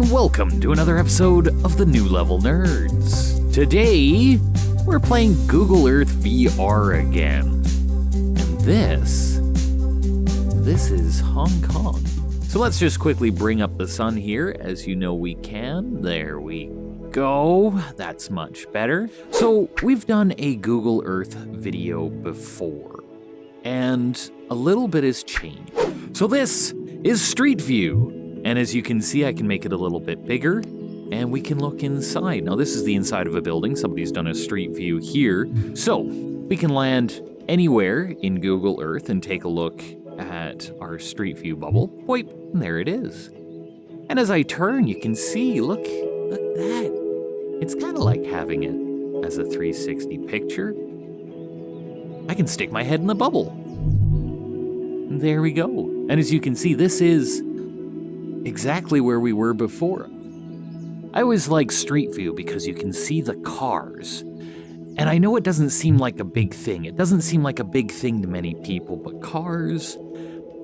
and welcome to another episode of the New Level Nerds. Today, we're playing Google Earth VR again. And this is Hong Kong. So let's just quickly bring up the sun here, as you know we can. There we go. That's much better. So we've done a Google Earth video before, and a little bit has changed. So this is Street View. And as you can see, I can make it a little bit bigger, and we can look inside. Now, this is the inside of a building. Somebody's done a street view here. So, we can land anywhere in Google Earth and take a look at our street view bubble. Wait, there it is. And as I turn, you can see, look at that. It's kind of like having it as a 360 picture. I can stick my head in the bubble. There we go. And as you can see, this is exactly where we were before. I always like Street View because you can see the cars. And I know it doesn't seem like a big thing. It doesn't seem like a big thing to many people, but cars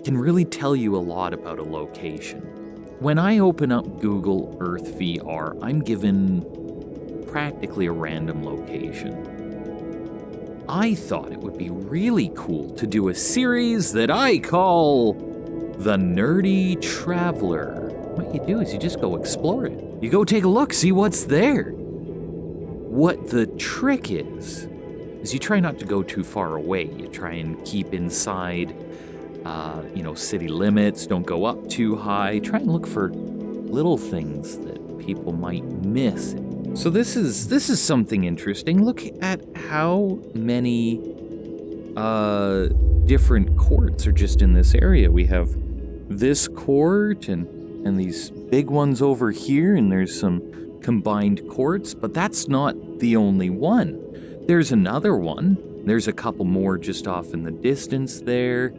can really tell you a lot about a location. When I open up Google Earth VR, I'm given practically a random location. I thought it would be really cool to do a series that I call The Nerdy Traveler. What you do is you just go explore it. You go take a look, see what's there. What the trick is you try not to go too far away. You try and keep inside, city limits. Don't go up too high. Try and look for little things that people might miss. So this is something interesting. Look at how many different courts are just in this area. We have this court and these big ones over here, and there's some combined courts, but that's not the only one. There's another one. There's a couple more just off in the distance there.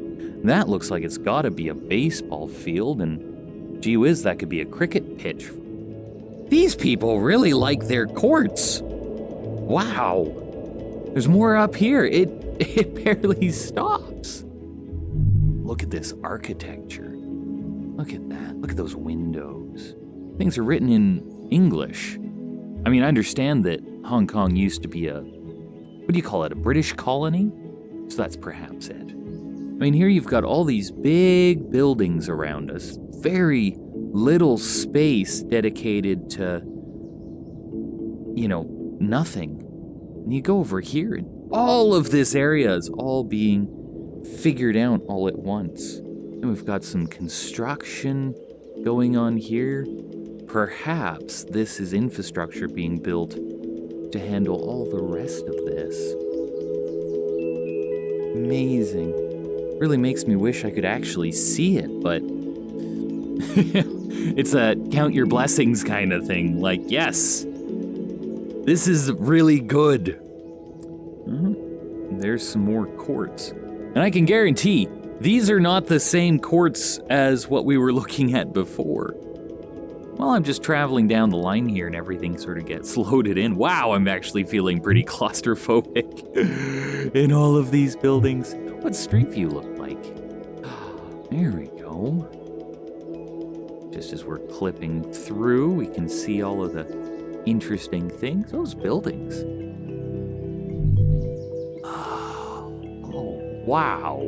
That looks like it's gotta be a baseball field, and gee whiz, that could be a cricket pitch. These people really like their courts. Wow. There's more up here. It barely stops. Look at this architecture. Look at that. Look at those windows. Things are written in English. I mean, I understand that Hong Kong used to be a British colony? So that's perhaps it. I mean, here you've got all these big buildings around us. Very little space dedicated to, nothing. And you go over here, and all of this area is all being figured out all at once. And we've got some construction going on here. Perhaps this is infrastructure being built to handle all the rest of this. Amazing. Really makes me wish I could actually see it, but it's a count your blessings kind of thing. Like, yes, this is really good. There's some more courts. And I can guarantee these are not the same courts as what we were looking at before. Well, I'm just traveling down the line here and everything sort of gets loaded in. Wow, I'm actually feeling pretty claustrophobic in all of these buildings. What's Street View look like? There we go. Just as we're clipping through, we can see all of the interesting things. Those buildings. Oh, wow.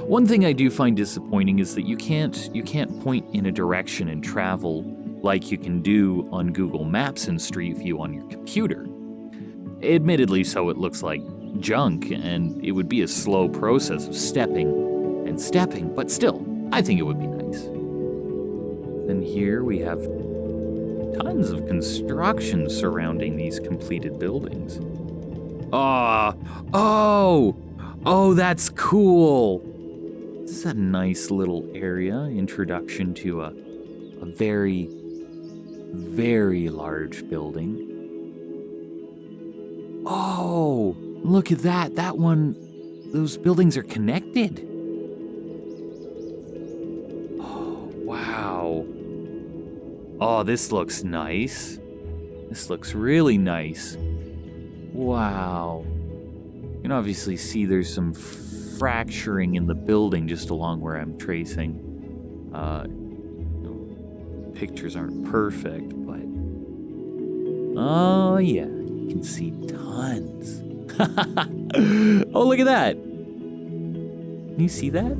One thing I do find disappointing is that you can't point in a direction and travel like you can do on Google Maps and Street View on your computer. Admittedly, so it looks like junk, and it would be a slow process of stepping and stepping, but still, I think it would be nice. Then here we have tons of construction surrounding these completed buildings. Oh, that's cool. This is a nice little area, introduction to a very, very large building. Oh, look at that. That one, those buildings are connected. Oh, wow. Oh, this looks nice. This looks really nice. Wow. You can obviously see there's some fracturing in the building just along where I'm tracing pictures aren't perfect, but... Oh, yeah, you can see tons. Oh, look at that. Can you see that?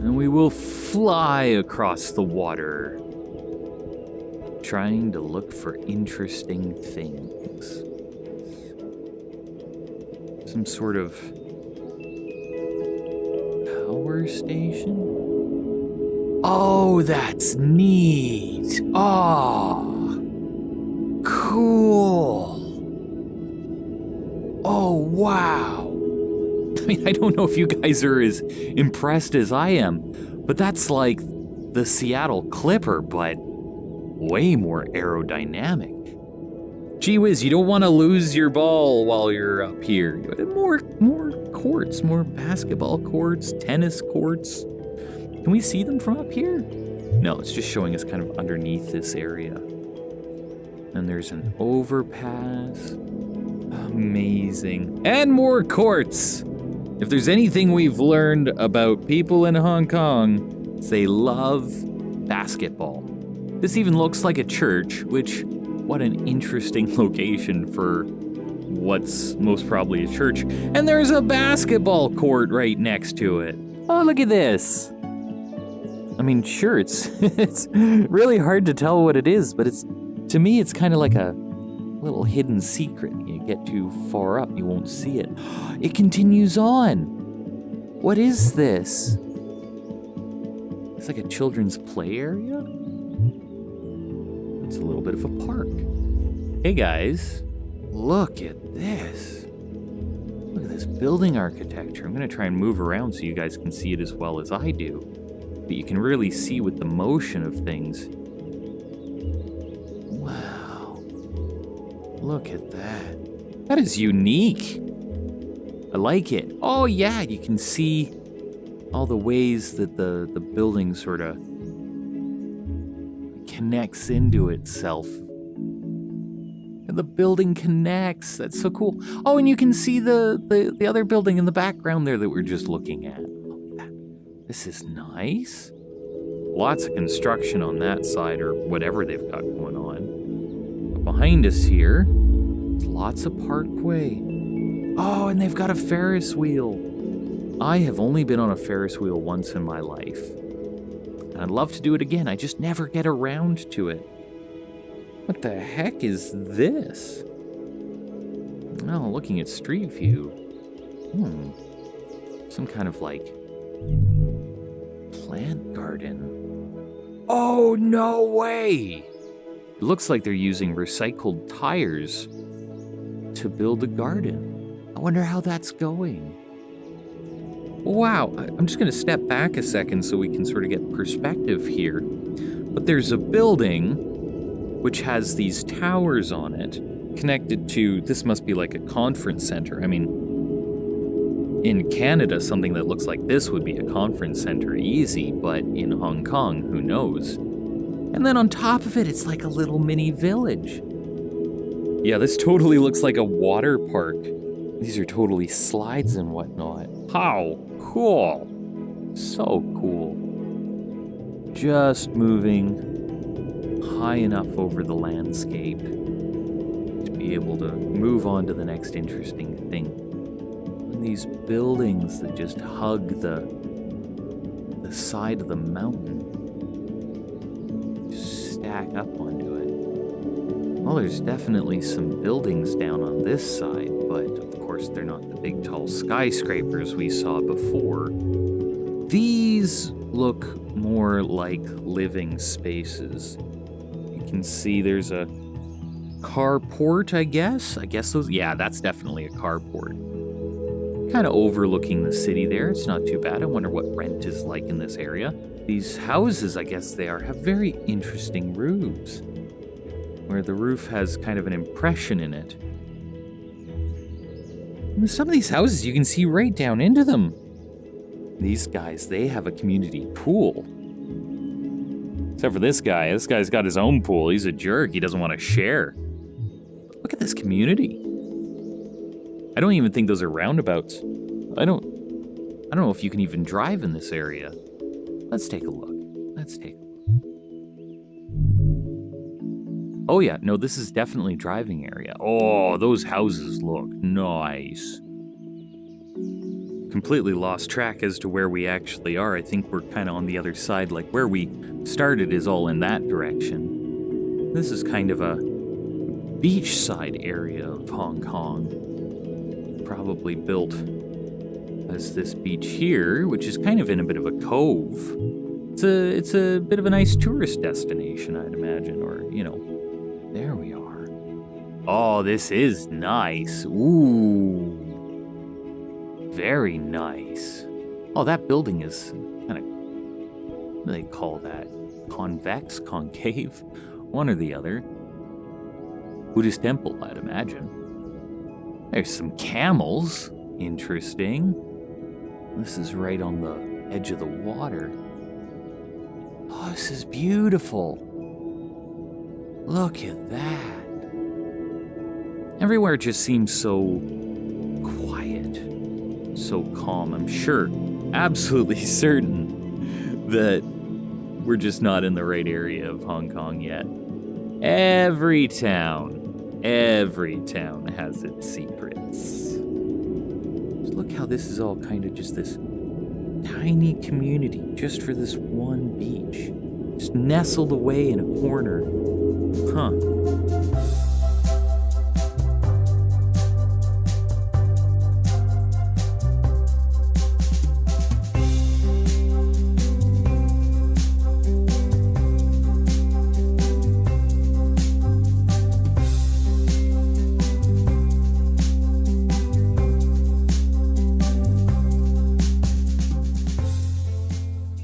We will fly across the water, trying to look for interesting things. Some sort of power station? Oh, that's neat. Oh, cool. Oh, wow. I mean, I don't know if you guys are as impressed as I am, but that's like the Seattle Clipper, but way more aerodynamic. Gee whiz, you don't want to lose your ball while you're up here. More courts, more basketball courts, tennis courts. Can we see them from up here? No, it's just showing us kind of underneath this area. And there's an overpass. Amazing. And more courts. If there's anything we've learned about people in Hong Kong, it's they love basketball. This even looks like a church, which, what an interesting location for what's most probably a church. And there's a basketball court right next to it. Oh, look at this. I mean, sure, it's really hard to tell what it is, but to me, it's kind of like a little hidden secret. You get too far up, you won't see it. It continues on. What is this? It's like a children's play area? It's a little bit of a park. Hey guys, look at this. Look at this building architecture. I'm gonna try and move around so you guys can see it as well as I do. But you can really see with the motion of things. Wow. Look at that. That is unique. I like it. Oh yeah, you can see all the ways that the building sort of connects into itself. And the building connects. That's so cool. Oh, and you can see the other building in the background there that we're just looking at. This is nice. Lots of construction on that side, or whatever they've got going on. But behind us here, there's lots of parkway. Oh, and they've got a Ferris wheel. I have only been on a Ferris wheel once in my life. And I'd love to do it again. I just never get around to it. What the heck is this? Oh, looking at Street View. Some kind of like plant garden. Oh, no way! It looks like they're using recycled tires to build a garden. I wonder how that's going. Wow, I'm just gonna step back a second so we can sort of get perspective here. But there's a building which has these towers on it connected to, this must be like a conference center. I mean, in Canada, something that looks like this would be a conference center easy, but in Hong Kong, who knows? And then on top of it, it's like a little mini village. Yeah, this totally looks like a water park. These are totally slides and whatnot. How cool. So cool. Just moving high enough over the landscape to be able to move on to the next interesting thing. And these buildings that just hug the side of the mountain, just stack up onto it. Well, there's definitely some buildings down on this side, but of course they're not the big tall skyscrapers we saw before. These look more like living spaces. You can see there's a carport, I guess. I guess those, yeah, that's definitely a carport. kind of overlooking the city there. It's not too bad. I wonder what rent is like in this area. These houses, I guess they are, have very interesting roofs, where the roof has kind of an impression in it. And some of these houses, you can see right down into them. These guys, they have a community pool. Except for this guy. This guy's got his own pool. He's a jerk. He doesn't want to share. Look at this community. I don't even think those are roundabouts. I don't know if you can even drive in this area. Let's take a look. Oh yeah, no, this is definitely driving area. Oh, those houses look nice. Completely lost track as to where we actually are. I think we're kind of on the other side, like where we started is all in that direction. This is kind of a beachside area of Hong Kong. Probably built as this beach here, which is kind of in a bit of a cove. It's a bit of a nice tourist destination, I'd imagine, or, you know, there we are. Oh, this is nice. Ooh. Very nice. Oh, that building is kind of, what do they call that? Convex? Concave? One or the other. Buddhist temple, I'd imagine. There's some camels. Interesting. This is right on the edge of the water. Oh, this is beautiful. Look at that. Everywhere just seems so quiet, so calm. I'm sure, absolutely certain, that we're just not in the right area of Hong Kong yet. Every town has its secrets. Just look how this is all kind of just this tiny community just for this one beach. Just nestled away in a corner. Huh.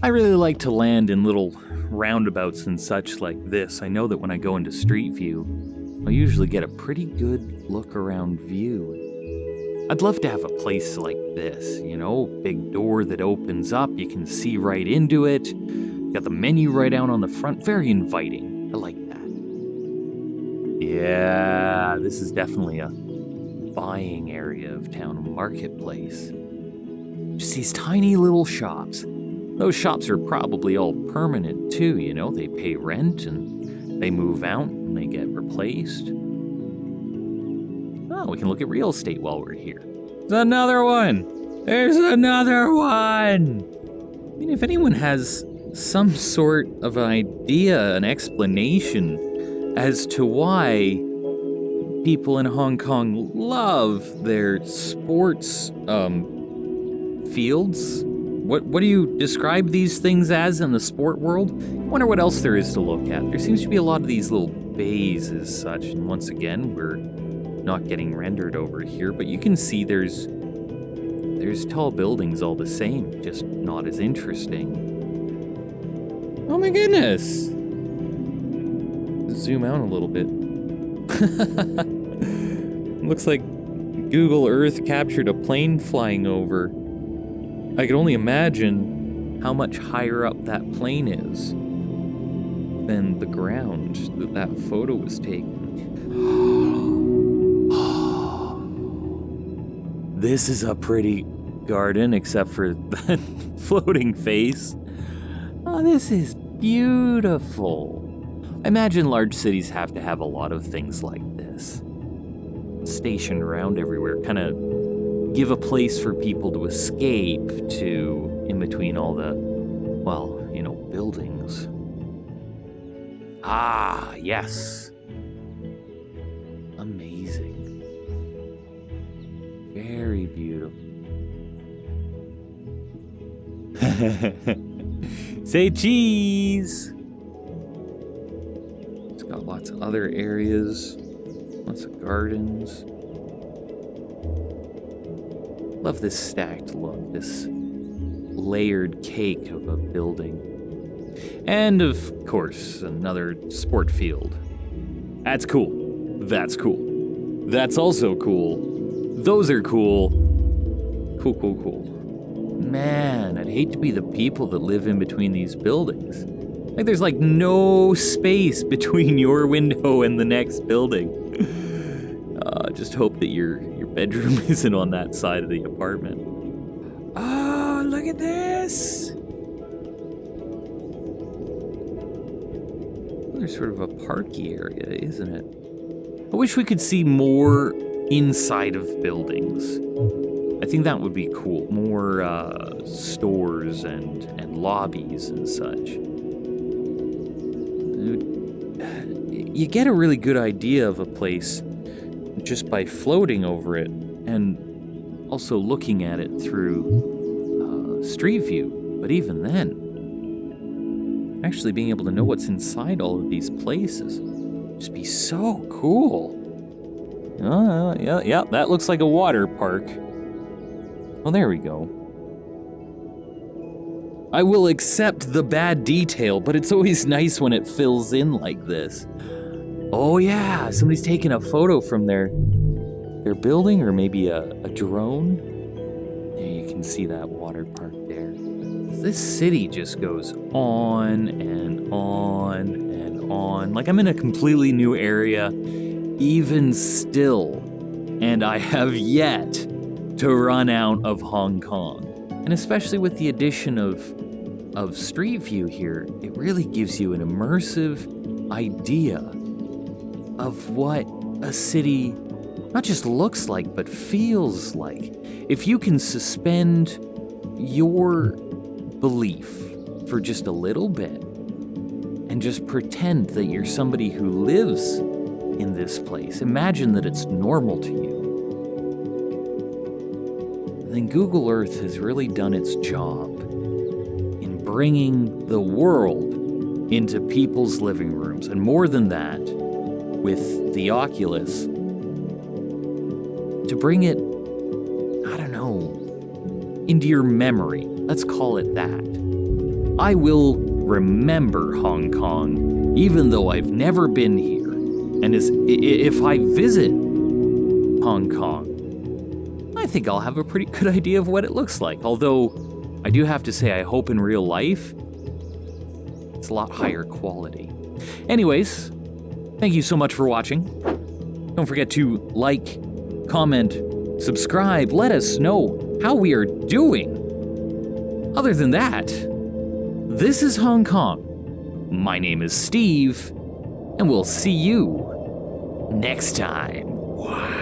I really like to land in little roundabouts and such like this. I know that when I go into Street View, I'll usually get a pretty good look around view. I'd love to have a place like this, you know, big door that opens up, you can see right into it, got the menu right out on the front, very inviting. I like that. Yeah, this is definitely a buying area of town, a marketplace. Just these tiny little shops. Those shops are probably all permanent too, you know, they pay rent and they move out and they get replaced. Oh, we can look at real estate while we're here. There's another one! There's another one! I mean, if anyone has some sort of an idea, an explanation as to why people in Hong Kong love their sports fields, What do you describe these things as in the sport world? I wonder what else there is to look at. There seems to be a lot of these little bays as such, and once again, we're not getting rendered over here, but you can see there's tall buildings all the same, just not as interesting. Oh my goodness! Zoom out a little bit. Looks like Google Earth captured a plane flying over. I can only imagine how much higher up that plane is than the ground that photo was taken. This is a pretty garden, except for that floating face. Oh, this is beautiful. I imagine large cities have to have a lot of things like this. Stationed around everywhere, kind of give a place for people to escape to in between all the, well, you know, buildings. Ah, yes. Amazing. Very beautiful. Say cheese! It's got lots of other areas, lots of gardens. Love this stacked look, this layered cake of a building. And of course, another sport field. That's cool. That's cool. That's also cool. Those are cool. Cool, cool, cool. Man, I'd hate to be the people that live in between these buildings. Like there's like no space between your window and the next building. Just hope that your bedroom isn't on that side of the apartment. Oh, look at this! There's sort of a parky area, isn't it? I wish we could see more inside of buildings. I think that would be cool. More stores and lobbies and such. You get a really good idea of a place just by floating over it and also looking at it through street view. But even then, actually being able to know what's inside all of these places would just be so cool. Yeah, that looks like a water park. Well, there we go. I will accept the bad detail, but it's always nice when it fills in like this. Oh yeah, somebody's taking a photo from their building, or maybe a drone. There you can see that water park there. This city just goes on and on and on. Like I'm in a completely new area, even still. And I have yet to run out of Hong Kong. And especially with the addition of Street View here, it really gives you an immersive idea of what a city not just looks like, but feels like. If you can suspend your belief for just a little bit and just pretend that you're somebody who lives in this place, imagine that it's normal to you, then Google Earth has really done its job in bringing the world into people's living rooms. And more than that, with the Oculus, to bring it, I don't know, into your memory. Let's call it that. I will remember Hong Kong, even though I've never been here. And if I visit Hong Kong, I think I'll have a pretty good idea of what it looks like. Although, I do have to say, I hope in real life, it's a lot higher quality. Anyways, thank you so much for watching. Don't forget to like, comment, subscribe, let us know how we are doing. Other than that, this is Hong Kong. My name is Steve, and we'll see you next time. Wow.